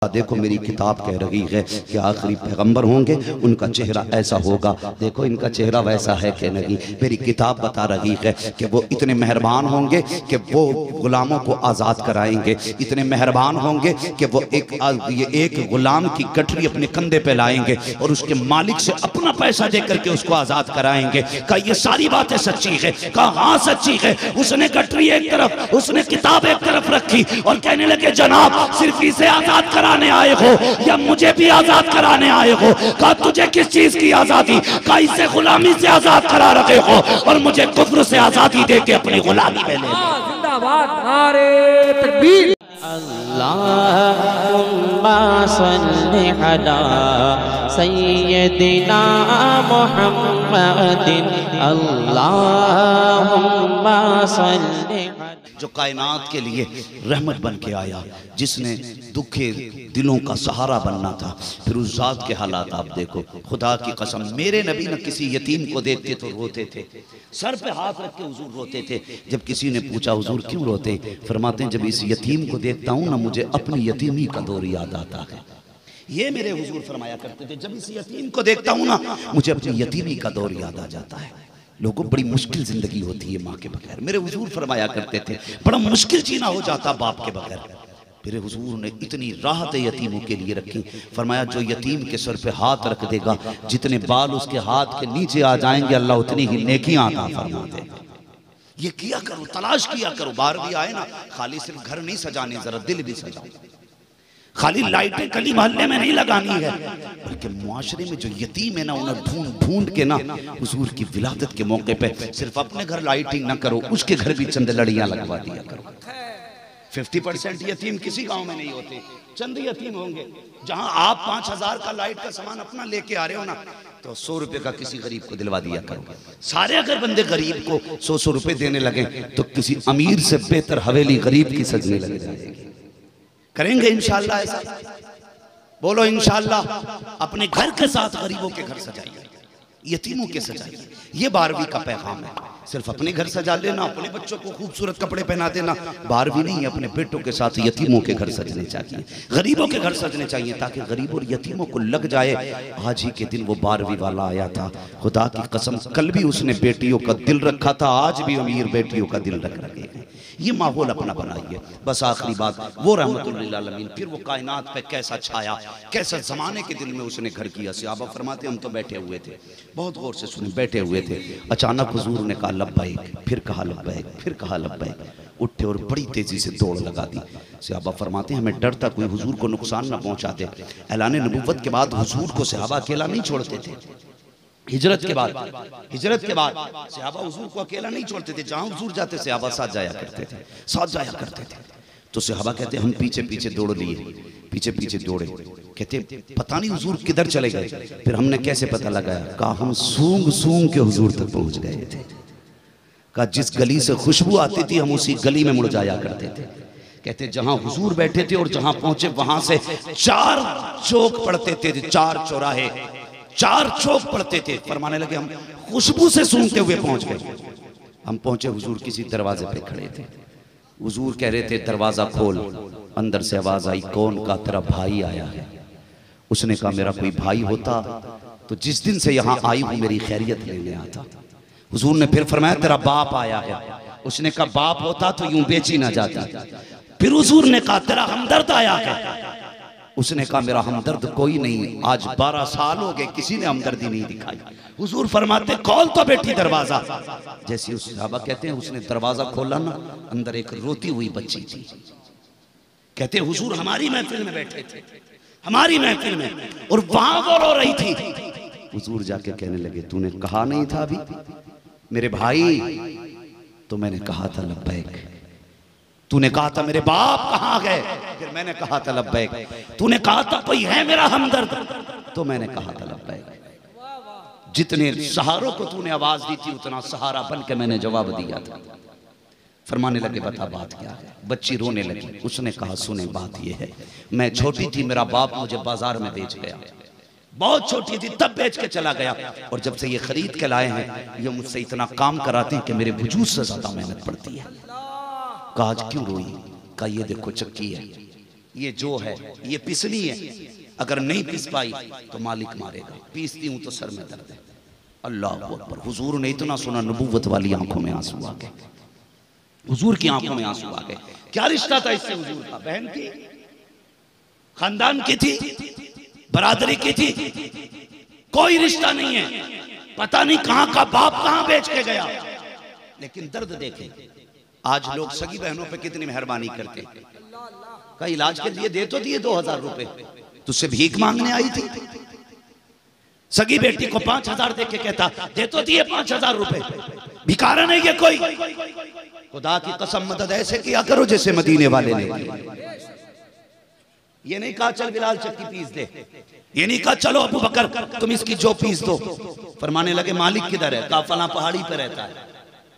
देखो मेरी किताब कह रही है कि आखिरी पैगंबर होंगे, उनका चेहरा ऐसा होगा, देखो इनका चेहरा वैसा है कि नहीं। मेरी किताब बता रही है कि वो इतने मेहरबान होंगे कि वो गुलामों को आज़ाद कराएंगे, इतने मेहरबान होंगे कि वो एक गुलाम की गठरी अपने कंधे पे लाएंगे और उसके मालिक से अपना पैसा दे करके उसको आज़ाद कराएंगे। कहा ये सारी बातें सच्ची है? कहा हाँ सच्ची है। उसने गठरी एक तरफ, उसने किताब एक तरफ रखी और कहने लगे जनाब सिर्फ इसे आज़ाद कराने आए हो या मुझे भी आजाद कराने आए हो? कहा तुझे किस चीज की आजादी? कहा इसे गुलामी से आजाद करा रहे हो और मुझे कुफ्र से आजादी दे के अपनी गुलामी में ले। जिंदाबाद नारे तकबीर। अल्लाहुम्मा सल्ली अला सय्यदिना मुहम्मदिन अल्लाहुम्मा सल्ली। जो कायनात के लिए रहमत बन के आया, जिसने दुखे दिलों का सहारा बनना था, फिर उस जात के हालात आप देखो। खुदा की कसम मेरे नबी न किसी यतीम को देखते तो रोते थे, सर पे हाथ रख के हुजूर रोते थे। जब किसी ने पूछा हुजूर क्यों रोते, फरमाते हैं जब इस यतीम को देखता हूँ ना मुझे अपनी यतीमी का दौर याद आता है। ये मेरे हुजूर फरमाया करते थे, जब इस यतीम को देखता हूँ ना मुझे अपनी यतीमी का दौर याद आ जाता है। लोगों बड़ी मुश्किल जिंदगी होती है माँ के बगैर। मेरे हुजूर फरमाया करते थे बड़ा मुश्किल जीना हो जाता बाप के बगैर। मेरे हुजूर ने इतनी राहत यतीमों के लिए रखी। फरमाया जो यतीम के सर पे हाथ रख देगा, जितने बाल उसके हाथ के नीचे आ जाएंगे अल्लाह उतनी ही नेकियां अता फरमा देगा। ये किया करो, तलाश किया करो। बाहर भी आए ना, खाली सिर्फ घर नहीं सजाने, जरा दिल भी सजाओ। खाली लाइटें गली मोहल्ले में नहीं लगानी है, बल्कि मुआशरे में जो यतीम है ना उन्हें ढूंढ ढूंढ के ना हुजूर की विलादत के मौके पे सिर्फ अपने घर लाइटिंग ना करो, उसके घर भी चंद लड़ियां लगवा दिया करो। 50% यतीम किसी गांव में नहीं होते, चंद यतीम होंगे। जहां आप 5000 का लाइट का सामान अपना लेके आ रहे हो ना, तो 100 रुपए का किसी गरीब को दिलवा दिया करो। सारे अगर बंदे गरीब को 100 रुपए देने लगे तो किसी अमीर से बेहतर हवेली गरीब की सजने लग जाएगी। करेंगे इंशाअल्लाह ऐसा? बोलो इंशाअल्लाह। अपने घर के साथ गरीबों के घर सजाइए, यतीमों के सजाइए। ये 12वीं का पैगाम है। सिर्फ अपने घर सजा लेना, अपने बच्चों को खूबसूरत कपड़े पहना देना 12वीं नहीं, अपने बेटों के साथ यतीमों के घर सजने चाहिए, गरीबों के घर सजने चाहिए, ताकि गरीबों और यतीमों को लग जाए आज ही के दिन वो 12वीं वाला आया था। खुदा की कसम कल भी उसने बेटियों का दिल रखा था, आज भी अमीर बेटियों का दिल रख रहे हैं। ये माहौल अपना बनाइए। बस आखिरी बात, वो रहमतुल लिल आलमीन फिर वो कायनात पे कैसा छाया, कैसा जमाने के दिल में उसने घर किया। सहाबा फरमाते हम तो बैठे हुए थे, बहुत गौर से सुने, बैठे हुए थे, अचानक हुजूर ने कहा लब्बैक, फिर कहा लब्बैक, फिर कहा लब्बैक। उठे और बड़ी तेजी से दौड़ लगा दी। सहाबा फरमाते हमें डर था कोई हुजूर को नुकसान ना पहुंचा दे। ऐलान नबुव्वत के बाद हुजूर को सहाबा अकेला नहीं छोड़ते थे। हिजरत के बाद सहाबा हुजूर को अकेला नहीं छोड़ते थे, जहां हुजूर जाते सहाबा साथ जाया करते थे, साथ जाया करते थे। तो सहाबा कहते हम पीछे पीछे दौड़ लिए, पीछे पीछे दौड़े। कहते पता नहीं हुजूर किधर चले गए। फिर हमने कैसे पता लगाया? कहा हम सूंघ सूंघ के हुजूर तक पहुंच गए थे। कहा जिस गली से खुशबू आती थी हम उसी गली में मुड़ जाया करते थे। कहते जहां हुजूर बैठे थे और जहां पहुंचे वहां से 4 चौक पड़ते थे, 4 चौराहे, 4 चौक पड़ते थे। फरमाने लगे हम खुशबू से सूंघते हुए पहुंच गए। हम पहुंचे, हुजूर किसी दरवाजे पे खड़े थे। हुजूर कह रहे थे दरवाजा खोल। अंदर से आवाज आई कौन? का तेरा भाई आया है। उसने कहा मेरा कोई भाई होता तो जिस दिन से यहाँ आई हूं मेरी खैरियत लेने आता। हुजूर ने फिर फरमाया तेरा बाप आया है। उसने कहा बाप होता तो यूं बेची ना जाती। फिर हुजूर ने कहा तेरा हमदर्द आया है। उसने कहा मेरा हमदर्द कोई नहीं, आज 12 साल हो गए किसी ने हमदर्दी नहीं दिखाई। हुजूर फरमाते खोल तो बेटी दरवाजा। जैसे उस सहाबा कहते हैं उसने दरवाजा खोला ना, अंदर एक रोती हुई बच्ची थी। कहते हुजूर हमारी महफिल में बैठे थे, हमारी महफिल में, और वहां वो रो रही थी। हुजूर जाके कहने लगे तूने कहा नहीं था अभी मेरे भाई? तो मैंने कहा था लब्बैक। तूने कहा था मेरे बाप कहाँ गए? फिर मैंने कहा था लब्बैक। तूने कहा था कोई है मेरा हमदर्द? तो मैंने कहा था लब्बैक। जितने सहारों को तूने आवाज दी थी उतना सहारा बन के मैंने जवाब दिया था। फरमाने लगे बता बात क्या है? बच्ची रोने लगी। उसने कहा सुने बात ये है, मैं छोटी थी, मेरा बाप मुझे बाजार में बेच गया, बहुत छोटी थी तब बेच के चला गया, और जब से ये खरीद के लाए हैं ये मुझसे इतना काम कराते हैं कि मेरे वजूद से ज्यादा मेहनत पड़ती है। कहा आज क्यों रोई? कहा ये देखो चक्की है, ये जो है ये पिसनी है, अगर नहीं पिस पाई तो मालिक मारेगा, पीसती हूं तो सर में दर्द है। अल्लाह अकबर। हुजूर ने इतना सुना, नबूवत वाली आंखों में आंसू आ गए, हुजूर की आंखों में आंसू आ गए। क्या रिश्ता था इससे हुजूर का? बहन की, खानदान की थी, बरादरी की थी, कोई रिश्ता नहीं है। पता नहीं कहां का बाप कहां बेच के गया, लेकिन दर्द देखें। आज लोग सगी बहनों पे कितनी मेहरबानी करते हैं। का इलाज के लिए दे तो दिए 2000 रुपए, तुझसे भीख मांगने आई थी। सगी बेटी को 5000 दे के कहता दे तो दिए 5000 रुपए, भिखारन है ये कोई? खुदा की कसम मदद ऐसे किया करो जैसे मदीने वाले ने। ये नहीं कहा चल बिलाल चक्की पीस दे, ये नहीं कहा चलो अबू बकर तुम इसकी जो पीस दो। फरमाने लगे मालिक किधर है? कहा फला पहाड़ी पे रहता है।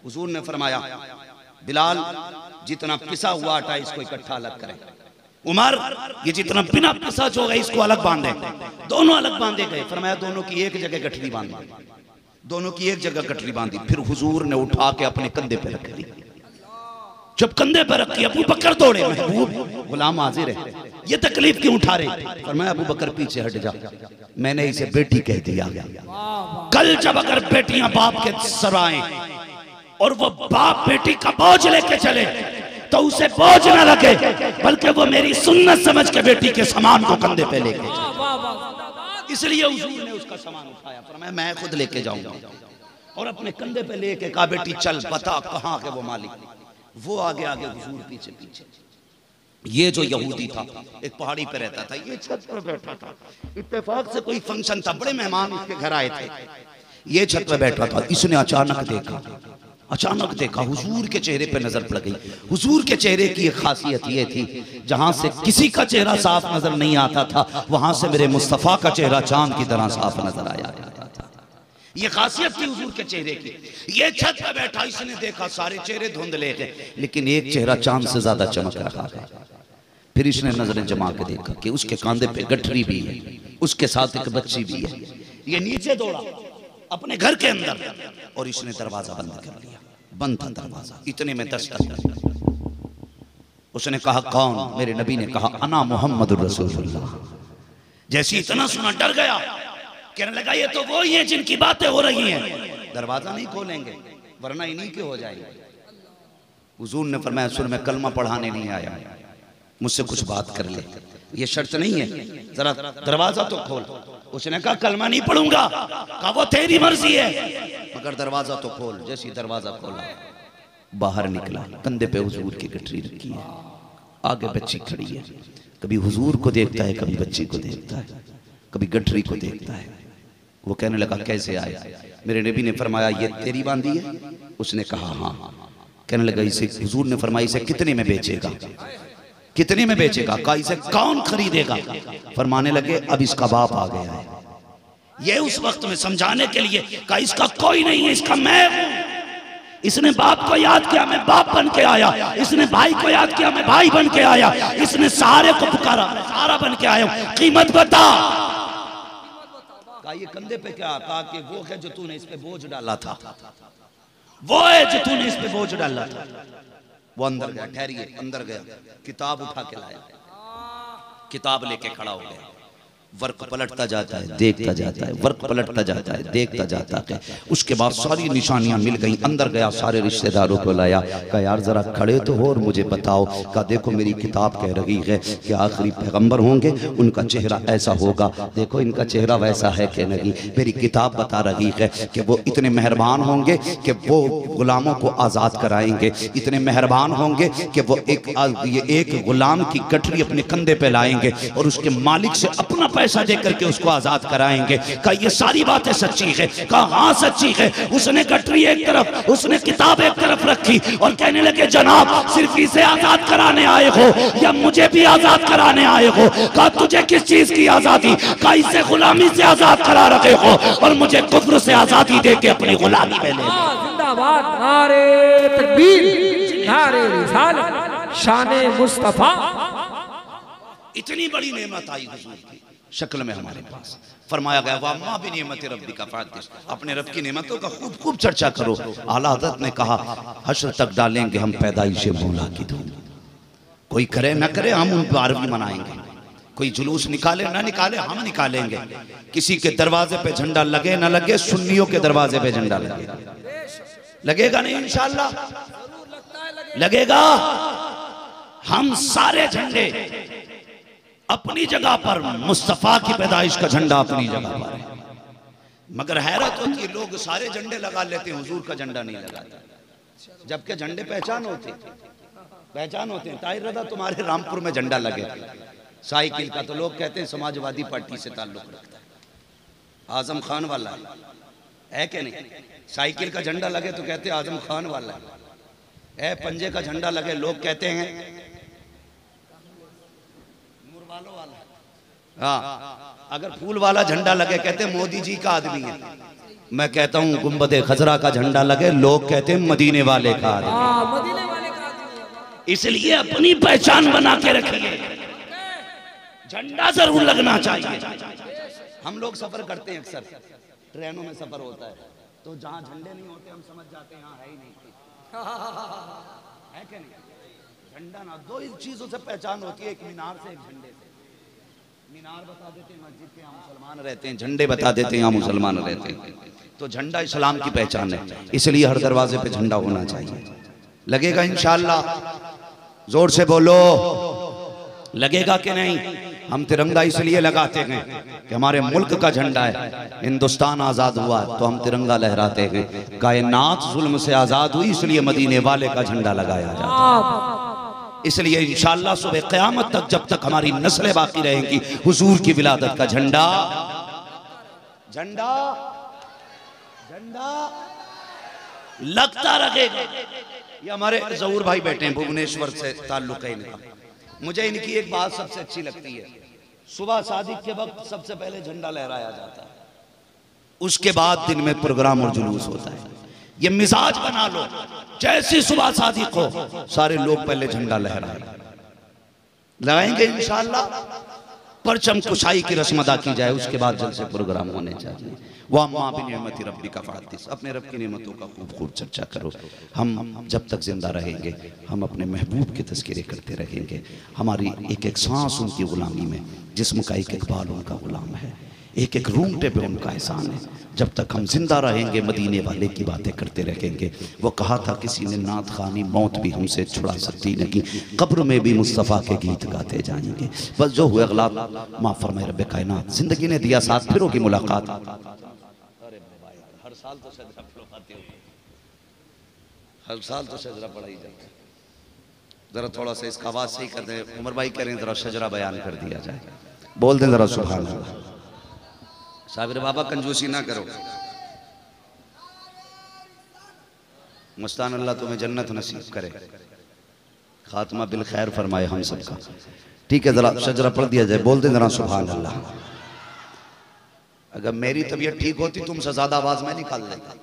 हुजूर ने फरमाया बिलाल जितना पिसा हुआ आटा इसको इकट्ठा अलग करें। उमर ये जितना बिना पिसा जो है इसको अलग बांधे। दोनों अलग बांधे गए। फरमाया दोनों की एक जगह गठरी बांधी, दोनों की एक जगह गठरी बांधी। फिर हुजूर ने उठा के अपने कंधे पे रख दी। जब कंधे पे रखी अबू बकर दौड़े, महबूब गुलाम हाजिर है, ये तकलीफ क्यों उठा रहे? फरमाया अबू बकर पीछे हट जा, मैंने इसे बेटी कह दिया। कल जब अगर बेटियां बाप के सराएं और वो बाप बेटी का बोझ लेके चले तो उसे बोझ ना लगे, बल्कि वो मेरी सुन्नत समझ के बेटी के सामान को कंधे पे लेके जाए। इसलिए हुजूर ने उसका सामान उठाया। फरमाया मैं खुद लेके जाऊंगा, और अपने कंधे पे लेके कहा बेटी चल बता कहां के वो मालिक। वो आगे आगे हुजूर पीछे पीछे। ये जो यहूदी था एक पहाड़ी पे रहता था, ये छत पर बैठा था। इत्तेफाक से कोई फंक्शन था, बड़े मेहमान इसके घर आए थे, ये छत पे बैठा था। इसने अचानक देखा हुजूर के चेहरे पे नजर पड़ गई। हुजूर के चेहरे की एक खासियत ये थी, जहां से किसी का चेहरा साफ नजर नहीं आता था, वहां से मेरे मुस्तफा का चेहरा चांद की तरह साफ नजर आया जाता था। ये खासियत थी हुजूर के चेहरे की। ये छत पे बैठा, इसने देखा सारे चेहरे धुंधले गए, लेकिन एक चेहरा चांद से ज्यादा चमक रहा है। फिर इसने नजरें जमा के देखा कि उसके कांधे पे गठरी भी है, उसके साथ एक बच्ची भी है। ये नीचे दौड़ा अपने घर के अंदर, और इसने दरवाजा बंद कर लिया। बंद था दरवाजा, इतने में दस्तक। उसने कहा कौन? मेरे नबी ने कहा अना मुहम्मदुर रसूलुल्लाह। जैसे इतना सुना डर गया, कहने लगा ये तो वो ही है जिनकी बातें हो रही हैं। दरवाजा नहीं खोलेंगे वरना इन्हीं के हो जाएंगे। हुजूर ने फरमाया सुन मैं कलमा पढ़ाने नहीं आया, मुझसे कुछ बात कर ले, ये शर्त नहीं है, जरा दरवाजा तो खोल। उसने कहा कलमा नहीं पढ़ूंगा। कहा वो तेरी मर्जी है, मगर दरवाजा तो खोल। जैसे दरवाजा खोला बाहर निकला, कंधे पे हुजूर की गठरी रखी है, आगे बच्ची खड़ी है। कभी हुजूर को देखता है, कभी बच्ची को देखता है, कभी गठरी को देखता है। वो कहने लगा कैसे आया? मेरे नबी ने फरमाया ये तेरी बांधी है? उसने कहा हाँ। कहने लगा इसे हुजूर ने फरमाया इसे कितने में बेचेगा? कितने में बेचेगा? कहा इसे कौन खरीदेगा? फरमाने लगे अब इसका बाप आ गया है। ये उस वक्त में समझाने के लिए कहा इसका कोई नहीं है, इसका मैं हूं। इसने बाप को याद किया, मैं बाप बन के आया। इसने भाई को याद किया, मैं भाई बन के आया। इसने सहारे को पुकारा, मैं सहारा बन के आया हूं। कीमत बता। कहा ये कंधे पे क्या? कहा कि वो है जो तूने इस पे बोझ डाला था, वो है जो तूने इस पे बोझ डाला था। वो अंदर गया, ठहरिए, अंदर गया, किताब उठा के लाया, किताब लेके खड़ा हो गया। वर्क पलटता जाता है, देखता जाता है, वर्क पलटता जाता है, देखता जाता है। उसके बाद सारी निशानियां मिल गई। अंदर गया, सारे रिश्तेदारों को लाया, कहा यार जरा खड़े तो हो और मुझे बताओ। कहा देखो मेरी किताब कह रही है कि आखिरी पैगंबर होंगे उनका चेहरा ऐसा होगा, देखो इनका चेहरा वैसा है कि नहीं। मेरी किताब बता रही है कि वो इतने मेहरबान होंगे कि वो गुलामों को आज़ाद कराएंगे, इतने मेहरबान होंगे कि वो एक गुलाम की गठरी अपने कंधे पे लाएंगे और उसके मालिक से अपना पैसा दे करके उसको आजाद कराएंगे। कहा ये सारी बातें सच्ची है? कहा हाँ सच्ची है। उसने गठरी एक तरफ, उसने किताब एक तरफ रखी और कहने लगे जनाब सिर्फ इसे आजाद कराने आए हो या मुझे भी आजाद कराने आए हो? कहा तुझे किस चीज की आजादी? कहा इसे गुलामी से आजाद करा रखे हो और मुझे कुफ्र से आजादी दे के अपनी गुलामी में ले। जिंदाबाद, नारे तकबीर, नारे रिसालत, शाने मुस्तफा। इतनी बड़ी नेमत आई हुजूर की शक्ल में हमारे पास। फरमाया गया वाम्मा भी नेमत रब्बी का फातिश, अपने रब की नेमतों का खूब खूब चर्चा करो। आला हज़रत ने कहा हश्र तक डालेंगे हम पैदाइश मौला की धूम। कोई करे ना करे, हम उन पर आरवी मनाएंगे। कोई जुलूस निकाले ना निकाले, हम निकालेंगे। किसी के दरवाजे पे झंडा लगे ना लगे, सुन्नियों के दरवाजे पे झंडा लगेगा। लगेगा नहीं इंशाअल्लाह? लगेगा। हम सारे झंडे अपनी जगह पर, मुस्तफा की पैदाइश का झंडा अपनी जगह पर है। मगर हैरत होती है, लोग सारे झंडे लगा लेते हैं, हुजूर का झंडा नहीं लगाते। जबकि झंडे पहचान होते हैं। ताहिर रज़ा तुम्हारे रामपुर में झंडा लगे साइकिल का, तो लोग कहते हैं समाजवादी पार्टी से ताल्लुक रखता है, आजम खान वाला है कि नहीं? साइकिल का झंडा लगे तो कहते हैं आजम खान वाला है। पंजे का झंडा लगे लोग कहते हैं मुरवालो वाला। हाँ, अगर फूल वाला झंडा लगे कहते हैं मोदी जी का आदमी है। मैं कहता हूँ गुंबदे खजरा का झंडा लगे, लोग कहते हैं मदीने वाले का आदमी। इसलिए अपनी पहचान बना के रखिए, झंडा जरूर लगना चाहिए। हम लोग सफर करते हैं, अक्सर ट्रेनों में सफर होता है, तो जहाँ झंडे नहीं होते हम समझ जाते हैं यहाँ है ही नहीं, है कि नहीं? झंडा ना, दो ही चीजों से पहचान होती है, एक मीनार से, एक झंडे से। मीनार बता देते हैं मस्जिद के यहाँ मुसलमान रहते हैं, झंडे बता देते हैं यहाँ मुसलमान रहते हैं। तो झंडा इस्लाम की पहचान है, इसलिए हर दरवाजे पे झंडा होना चाहिए। लगेगा इंशाअल्लाह? जोर से बोलो, लगेगा कि नहीं? हम तिरंगा इसलिए लगाते हैं कि हमारे मुल्क का झंडा है। हिंदुस्तान आज़ाद हुआ तो हम तिरंगा लहराते हैं। कायनात जुल्म से आज़ाद हुई इसलिए मदीने वाले का झंडा लगाया जाता है। इसलिए इंशाअल्लाह सुबह क़यामत तक, जब तक हमारी नस्लें बाकी रहेंगी, हुजूर की विलादत का झंडा झंडा झंडा लगता रहेगा। ये हमारे ज़हूर भाई बैठे हैं, भुवनेश्वर से ताल्लुक है इनका। मुझे इनकी एक बात सबसे अच्छी लगती है, सुबह सादिक के वक्त सबसे पहले झंडा लहराया जाता है, उसके बाद दिन में प्रोग्राम और जुलूस होता है। ये मिजाज बना लो, जैसी सुबह सादिक हो सारे लोग पहले झंडा लगाएंगे इंशाअल्लाह। परचम कुशाई की रस्म अदा की जाए, उसके बाद जल्द से प्रोग्राम होने चाहिए। वम्मा बिनिअमति रब्बिका फहद्दिस, अपने रब की नेमतों का खूब खूब चर्चा करो। हम जब तक जिंदा रहेंगे हम अपने महबूब के तज़किरे करते रहेंगे। हमारी एक एक सांस उनकी गुलामी में, जिस्म का एक एक बाल उनका गुलाम है, एक एक रूंगटे पे उनका एहसान है। जब तक हम जिंदा रहेंगे मदीने वाले की बातें करते रहेंगे। वो कहा था किसी ने, नात खानी मौत भी हमसे छुड़ा सकती नहीं, कब्र में भी मुस्तफ़ा के गीत गाते जाएंगे। बस जो हुए अगला माफ़ फरमाए रब्बे कायनात। जिंदगी ने दिया साथ, फिर होगी मुलाकात। हर साल तो सजरा पढ़ाते हो, हर साल तो सजरा पढ़ाई जाता है। जरा थोड़ा सा इसका आवाज सही कर दें, उमर भाई करें, जरा शजरा बयान कर दिया जाए। बोल दें जरा सुभान अल्लाह। साबिर बाबा कंजूसी ना करो, मुस्तान अल्लाह तुम्हें जन्नत नसीब करे, खात्मा बिल खैर फरमाए हम सबका। ठीक है, जरा शजरा पढ़ दिया जाए। बोल दें जरा सुभान अल्लाह। अगर मेरी तबीयत ठीक होती तुमसे ज्यादा आवाज में निकाल देता।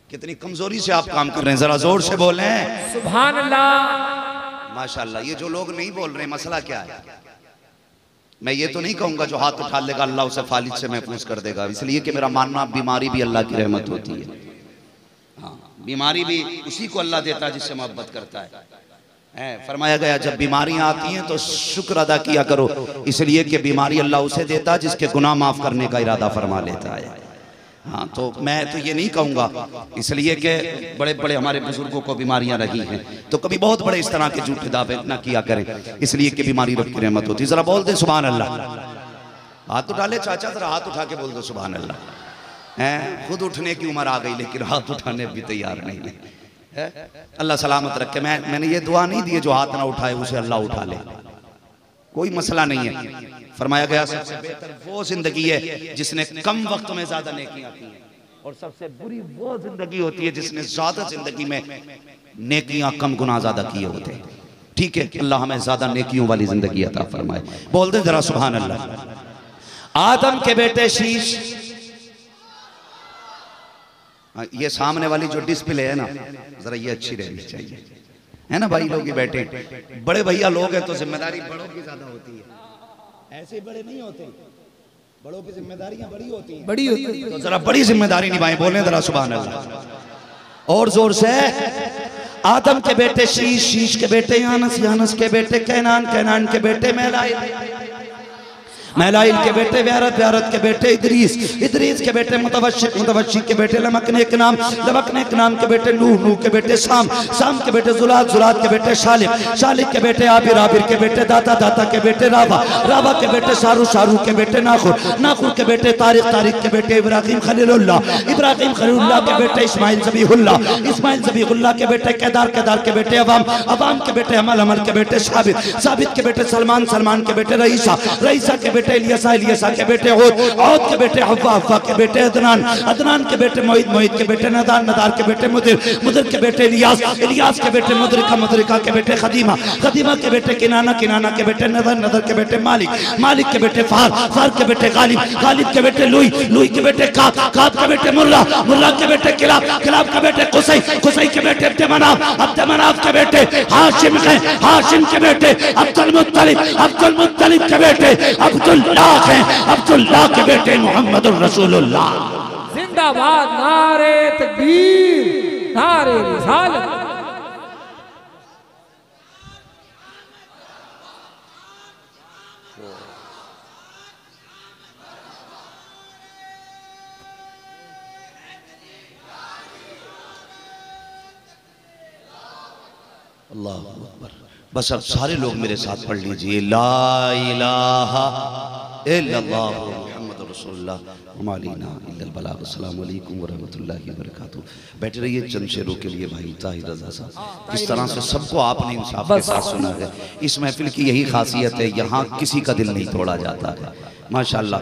कितनी कमजोरी से आप काम कर रहे हैं, जरा जोर से बोलें सुभान अल्लाह। माशाअल्लाह। ये जो लोग नहीं बोल रहे, मसला क्या है? मैं ये तो नहीं कहूंगा जो हाथ उठा लेगा अल्लाह उसे फालिज से महफूज कर देगा, इसलिए कि मेरा मानना बीमारी भी अल्लाह की रहमत होती है। हाँ, बीमारी भी उसी को अल्लाह देता है जिससे मोहब्बत करता है। फरमाया गया जब बीमारियां आती हैं तो शुक्र अदा किया करो, इसलिए कि बीमारी अल्लाह उसे देता है जिसके गुनाह माफ करने का इरादा फरमा लेता है। हाँ, तो मैं तो ये नहीं कहूँगा, इसलिए कि बड़े बड़े हमारे बुजुर्गों को बीमारियां रही हैं, तो कभी बहुत बड़े इस तरह के झूठे दावे ना किया करें, इसलिए कि बीमारी रब की रहमत होती है। जरा बोल दे सुभान अल्लाह। हाथ उठा ले चाचा, जरा हाथ उठा के बोल दो सुभान अल्लाह। हैं, खुद उठने की उम्र आ गई लेकिन हाथ उठाने भी तैयार नहीं है। अल्लाह सलामत रखे। मैंने ये दुआ नहीं दी है जो हाथ ना उठाए उसे अल्लाह उठा ले, कोई मसला नहीं है। फरमाया गया सबसे बेहतर वो जिंदगी है जिसने कम वक्त में ज्यादा नेकियां की हैं, और सबसे बुरी वो जिंदगी होती है जिसने ज्यादा जिंदगी में नेकियां कम गुनाह ज्यादा किए होते हैं। ठीक है, अल्लाह हमें ज्यादा नेकियों वाली जिंदगी अता फरमाए। बोल दे जरा सुभान अल्लाह। आदम के बेटे शीश, ये सामने वाली जो डिस्प्ले है ना, जरा ये अच्छी रहनी चाहिए, है ना भाई लोग? ये बैठे बड़े भैया लोग हैं तो जिम्मेदारी बड़ों की ज्यादा होती है, ऐसे बड़े नहीं होते, बड़ों की जिम्मेदारियां बड़ी होती हैं, बड़ी होती है, तो जरा बड़ी जिम्मेदारी निभाएं। बोलें जरा सुभान अल्लाह और जोर से। आदम के बेटे शीश, शीश के बेटे यानस, यानस के बेटे कैनान, कैनान के बेटे महलाइल, महलाइल के बेटे व्यारत, व्यारत के बेटे इदरीस, इदरीस के बेटे मुतवश्शिक, मुतवश्शिक के बेटे लमकनेक नाम, लमकनेक नाम के बेटे नूह, नूह के बेटे शाम, शाम के बेटे जुलात, जुलात के बेटे शालिक, शालिक के बेटे आबिर, आबिर के बेटे दाता, दाता के बेटे रावा, रावा के बेटे शारू, शारू के बेटे नाखुर, नाखुर के बेटे तारिक, तारिक के बेटे इब्राहिम खलीलुल्लाह, इब्राहिम खलीलुल्लाह के बेटे इस्माइल ज़बीहुल्लाह, इस्माइल ज़बीहुल्लाह के बेटे केदार, केदार के बेटे अवाम, अवाम के बेटे अमल, अमल के बेटे साबित, साबित के बेटे सलमान, सलमान के बेटे रईसा, रईसा के बेटे इलियासा, इलियासा के बेटे औद, औद के बेटे हव्वा, हव्वा के बेटे अदनान, अदनान के बेटे मोहित, मोहित के बेटे नदार, नदार के बेटे मुदिर, मुदिर के बेटे इलियास, इलियास के बेटे मुदरिका, मुदरिका के बेटे खदीमा, खदीमा के बेटे किनाना, किनाना के बेटे नदर, नदर के बेटे मालिक, मालिक के बेटे फार, फार के बेटे गालिब, गालिब के बेटे लुई, लुई के बेटे काब, काब के बेटे मुर्रा, मुर्रा के बेटे किलाब, किलाब के बेटे कुसै, कुसै के बेटे अब्द मनाफ, अब्द मनाफ के बेटे हाशिम है, हाशिम के बेटे अब्दुल मुत्तलिब, अब्दुल मुत्तलिब के बेटे अब्दुल्लाह हैं, अब्दुल्लाह के बेटे मोहम्मदुर रसूलुल्लाह। जिंदाबाद, नारे तकबीर, नारे रिसालत। अल्लाह अकबर। बस अब सारे लोग मेरे साथ पढ़ लीजिए, ला इलाहा इल्लल्लाह मुहम्मदुर रसूलुल्लाह वमा अलैना इल्लल बलाग। अस्सलामु अलैकुम व रहमतुल्लाहि व बरकातुहू। बैठे रहिए चंद शेरों के लिए भाई ताहिर रज़ा साहब। इस तरह से सबको आपने इंसाफ के साथ सुना है। इस महफिल की यही खासियत है, यहाँ किसी का दिल नहीं तोड़ा जाता है। माशाअल्लाह।